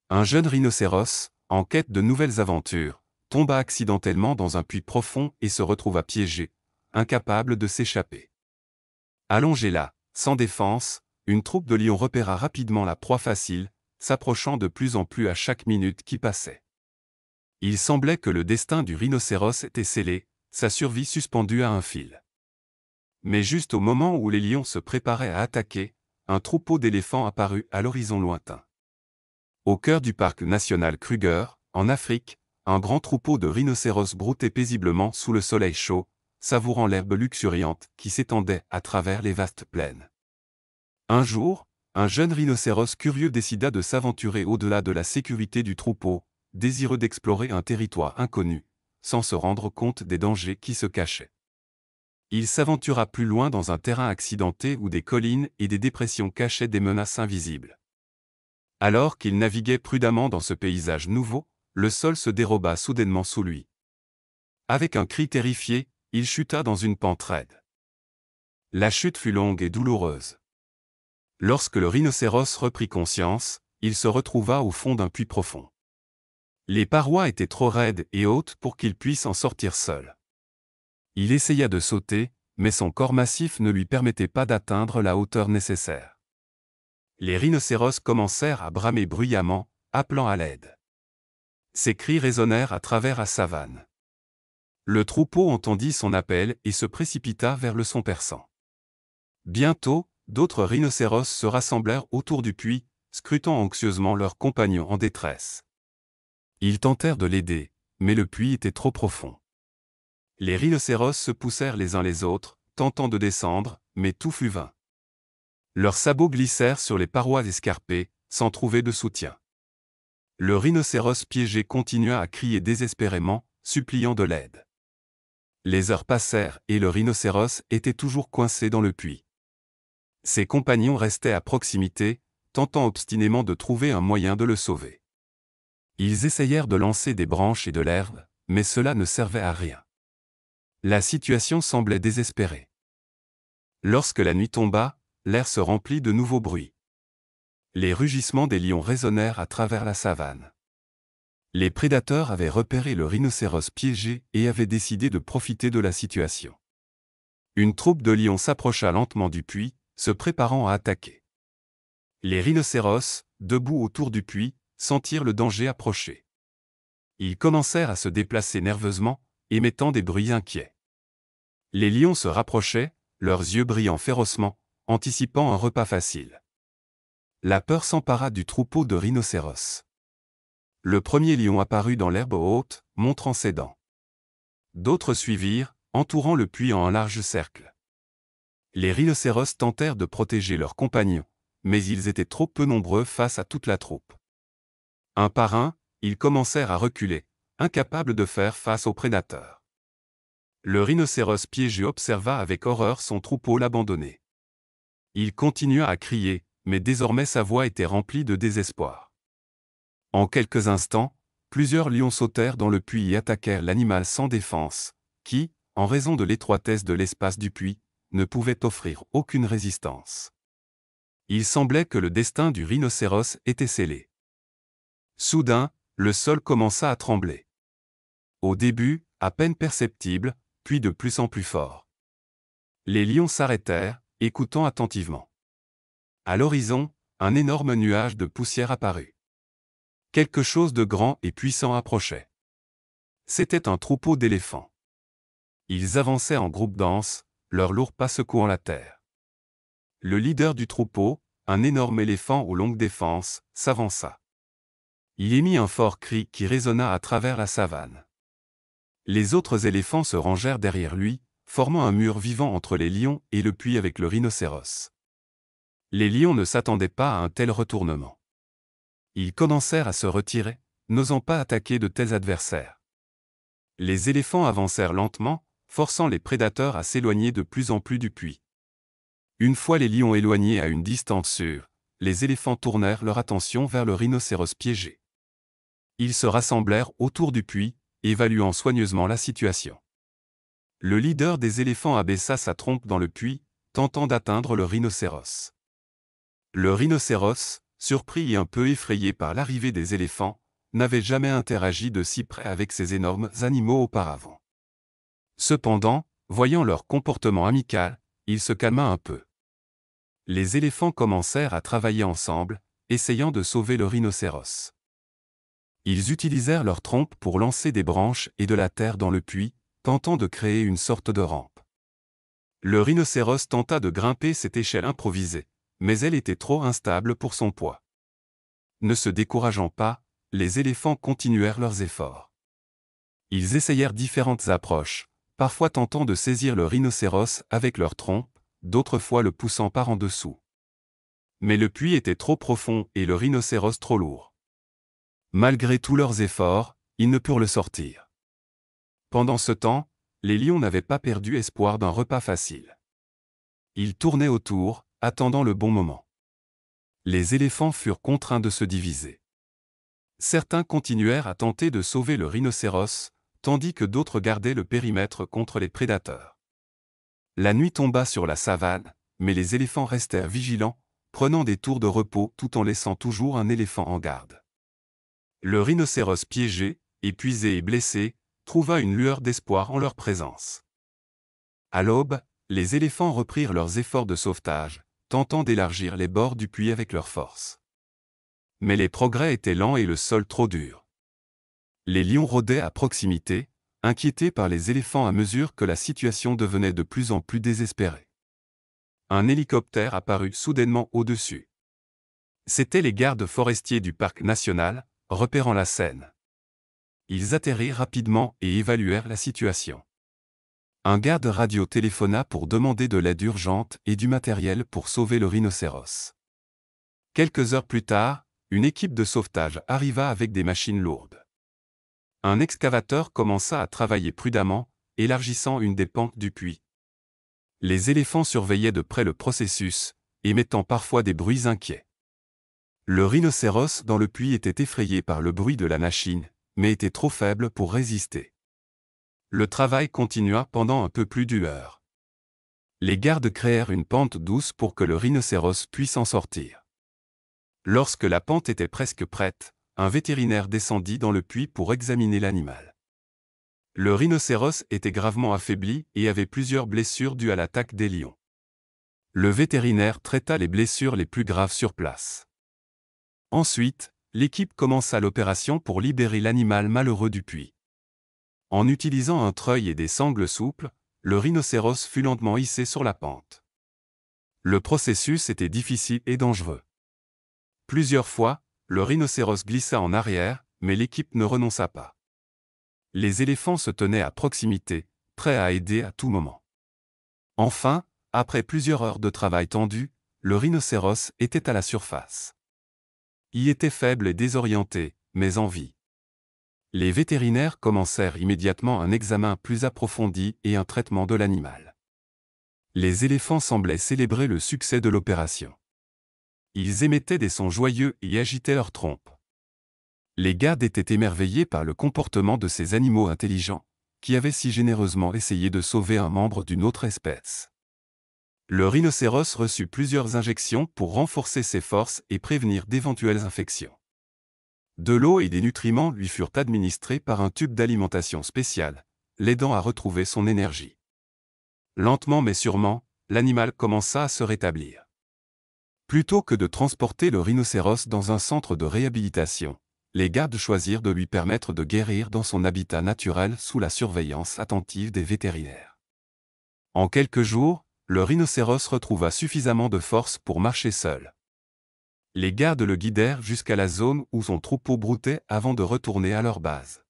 Un jeune rhinocéros, en quête de nouvelles aventures, tomba accidentellement dans un puits profond et se retrouva piégé, incapable de s'échapper. Allongé là, sans défense, une troupe de lions repéra rapidement la proie facile, s'approchant de plus en plus à chaque minute qui passait. Il semblait que le destin du rhinocéros était scellé, sa survie suspendue à un fil. Mais juste au moment où les lions se préparaient à attaquer, un troupeau d'éléphants apparut à l'horizon lointain. Au cœur du parc national Kruger, en Afrique, un grand troupeau de rhinocéros broutait paisiblement sous le soleil chaud, savourant l'herbe luxuriante qui s'étendait à travers les vastes plaines. Un jour, un jeune rhinocéros curieux décida de s'aventurer au-delà de la sécurité du troupeau, désireux d'explorer un territoire inconnu, sans se rendre compte des dangers qui se cachaient. Il s'aventura plus loin dans un terrain accidenté où des collines et des dépressions cachaient des menaces invisibles. Alors qu'il naviguait prudemment dans ce paysage nouveau, le sol se déroba soudainement sous lui. Avec un cri terrifié, il chuta dans une pente raide. La chute fut longue et douloureuse. Lorsque le rhinocéros reprit conscience, il se retrouva au fond d'un puits profond. Les parois étaient trop raides et hautes pour qu'il puisse en sortir seul. Il essaya de sauter, mais son corps massif ne lui permettait pas d'atteindre la hauteur nécessaire. Les rhinocéros commencèrent à bramer bruyamment, appelant à l'aide. Ses cris résonnèrent à travers la savane. Le troupeau entendit son appel et se précipita vers le son perçant. Bientôt, d'autres rhinocéros se rassemblèrent autour du puits, scrutant anxieusement leurs compagnons en détresse. Ils tentèrent de l'aider, mais le puits était trop profond. Les rhinocéros se poussèrent les uns les autres, tentant de descendre, mais tout fut vain. Leurs sabots glissèrent sur les parois escarpées, sans trouver de soutien. Le rhinocéros piégé continua à crier désespérément, suppliant de l'aide. Les heures passèrent et le rhinocéros était toujours coincé dans le puits. Ses compagnons restaient à proximité, tentant obstinément de trouver un moyen de le sauver. Ils essayèrent de lancer des branches et de l'herbe, mais cela ne servait à rien. La situation semblait désespérée. Lorsque la nuit tomba, l'air se remplit de nouveaux bruits. Les rugissements des lions résonnèrent à travers la savane. Les prédateurs avaient repéré le rhinocéros piégé et avaient décidé de profiter de la situation. Une troupe de lions s'approcha lentement du puits, se préparant à attaquer. Les rhinocéros, debout autour du puits, sentirent le danger approcher. Ils commencèrent à se déplacer nerveusement, émettant des bruits inquiets. Les lions se rapprochaient, leurs yeux brillant férocement, anticipant un repas facile. La peur s'empara du troupeau de rhinocéros. Le premier lion apparut dans l'herbe haute, montrant ses dents. D'autres suivirent, entourant le puits en un large cercle. Les rhinocéros tentèrent de protéger leurs compagnons, mais ils étaient trop peu nombreux face à toute la troupe. Un par un, ils commencèrent à reculer, incapables de faire face aux prédateurs. Le rhinocéros piégé observa avec horreur son troupeau l'abandonner. Il continua à crier, mais désormais sa voix était remplie de désespoir. En quelques instants, plusieurs lions sautèrent dans le puits et attaquèrent l'animal sans défense, qui, en raison de l'étroitesse de l'espace du puits, ne pouvait offrir aucune résistance. Il semblait que le destin du rhinocéros était scellé. Soudain, le sol commença à trembler. Au début, à peine perceptible, puis de plus en plus fort. Les lions s'arrêtèrent, écoutant attentivement. À l'horizon, un énorme nuage de poussière apparut. Quelque chose de grand et puissant approchait. C'était un troupeau d'éléphants. Ils avançaient en groupe dense, leurs lourds pas secouant la terre. Le leader du troupeau, un énorme éléphant aux longues défenses, s'avança. Il émit un fort cri qui résonna à travers la savane. Les autres éléphants se rangèrent derrière lui, formant un mur vivant entre les lions et le puits avec le rhinocéros. Les lions ne s'attendaient pas à un tel retournement. Ils commencèrent à se retirer, n'osant pas attaquer de tels adversaires. Les éléphants avancèrent lentement, forçant les prédateurs à s'éloigner de plus en plus du puits. Une fois les lions éloignés à une distance sûre, les éléphants tournèrent leur attention vers le rhinocéros piégé. Ils se rassemblèrent autour du puits, évaluant soigneusement la situation. Le leader des éléphants abaissa sa trompe dans le puits, tentant d'atteindre le rhinocéros. Le rhinocéros, surpris et un peu effrayé par l'arrivée des éléphants, n'avait jamais interagi de si près avec ces énormes animaux auparavant. Cependant, voyant leur comportement amical, il se calma un peu. Les éléphants commencèrent à travailler ensemble, essayant de sauver le rhinocéros. Ils utilisèrent leurs trompes pour lancer des branches et de la terre dans le puits, tentant de créer une sorte de rampe. Le rhinocéros tenta de grimper cette échelle improvisée, mais elle était trop instable pour son poids. Ne se décourageant pas, les éléphants continuèrent leurs efforts. Ils essayèrent différentes approches, parfois tentant de saisir le rhinocéros avec leurs trompes, d'autres fois le poussant par en dessous. Mais le puits était trop profond et le rhinocéros trop lourd. Malgré tous leurs efforts, ils ne purent le sortir. Pendant ce temps, les lions n'avaient pas perdu espoir d'un repas facile. Ils tournaient autour, attendant le bon moment. Les éléphants furent contraints de se diviser. Certains continuèrent à tenter de sauver le rhinocéros, tandis que d'autres gardaient le périmètre contre les prédateurs. La nuit tomba sur la savane, mais les éléphants restèrent vigilants, prenant des tours de repos tout en laissant toujours un éléphant en garde. Le rhinocéros piégé, épuisé et blessé, trouva une lueur d'espoir en leur présence. À l'aube, les éléphants reprirent leurs efforts de sauvetage, tentant d'élargir les bords du puits avec leur force. Mais les progrès étaient lents et le sol trop dur. Les lions rôdaient à proximité, inquiétés par les éléphants à mesure que la situation devenait de plus en plus désespérée. Un hélicoptère apparut soudainement au-dessus. C'étaient les gardes forestiers du parc national, repérant la scène. Ils atterrirent rapidement et évaluèrent la situation. Un garde radio téléphona pour demander de l'aide urgente et du matériel pour sauver le rhinocéros. Quelques heures plus tard, une équipe de sauvetage arriva avec des machines lourdes. Un excavateur commença à travailler prudemment, élargissant une des pentes du puits. Les éléphants surveillaient de près le processus, émettant parfois des bruits inquiets. Le rhinocéros dans le puits était effrayé par le bruit de la machine, mais était trop faible pour résister. Le travail continua pendant un peu plus d'une heure. Les gardes créèrent une pente douce pour que le rhinocéros puisse en sortir. Lorsque la pente était presque prête, un vétérinaire descendit dans le puits pour examiner l'animal. Le rhinocéros était gravement affaibli et avait plusieurs blessures dues à l'attaque des lions. Le vétérinaire traita les blessures les plus graves sur place. Ensuite, l'équipe commença l'opération pour libérer l'animal malheureux du puits. En utilisant un treuil et des sangles souples, le rhinocéros fut lentement hissé sur la pente. Le processus était difficile et dangereux. Plusieurs fois, le rhinocéros glissa en arrière, mais l'équipe ne renonça pas. Les éléphants se tenaient à proximité, prêts à aider à tout moment. Enfin, après plusieurs heures de travail tendu, le rhinocéros était à la surface. Il était faible et désorienté, mais en vie. Les vétérinaires commencèrent immédiatement un examen plus approfondi et un traitement de l'animal. Les éléphants semblaient célébrer le succès de l'opération. Ils émettaient des sons joyeux et agitaient leurs trompes. Les gardes étaient émerveillés par le comportement de ces animaux intelligents, qui avaient si généreusement essayé de sauver un membre d'une autre espèce. Le rhinocéros reçut plusieurs injections pour renforcer ses forces et prévenir d'éventuelles infections. De l'eau et des nutriments lui furent administrés par un tube d'alimentation spécial, l'aidant à retrouver son énergie. Lentement mais sûrement, l'animal commença à se rétablir. Plutôt que de transporter le rhinocéros dans un centre de réhabilitation, les gardes choisirent de lui permettre de guérir dans son habitat naturel sous la surveillance attentive des vétérinaires. En quelques jours, le rhinocéros retrouva suffisamment de force pour marcher seul. Les gardes le guidèrent jusqu'à la zone où son troupeau broutait avant de retourner à leur base.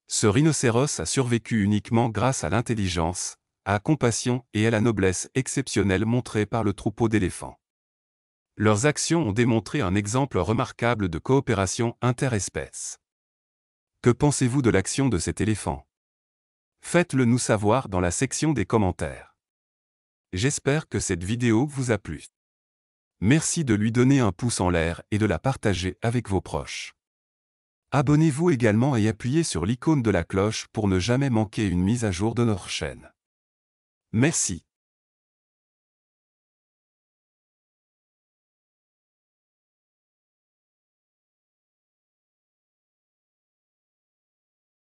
Ce rhinocéros a survécu uniquement grâce à l'intelligence, à la compassion et à la noblesse exceptionnelle montrée par le troupeau d'éléphants. Leurs actions ont démontré un exemple remarquable de coopération interespèces. Que pensez-vous de l'action de cet éléphant? Faites-le nous savoir dans la section des commentaires. J'espère que cette vidéo vous a plu. Merci de lui donner un pouce en l'air et de la partager avec vos proches. Abonnez-vous également et appuyez sur l'icône de la cloche pour ne jamais manquer une mise à jour de notre chaîne. Merci.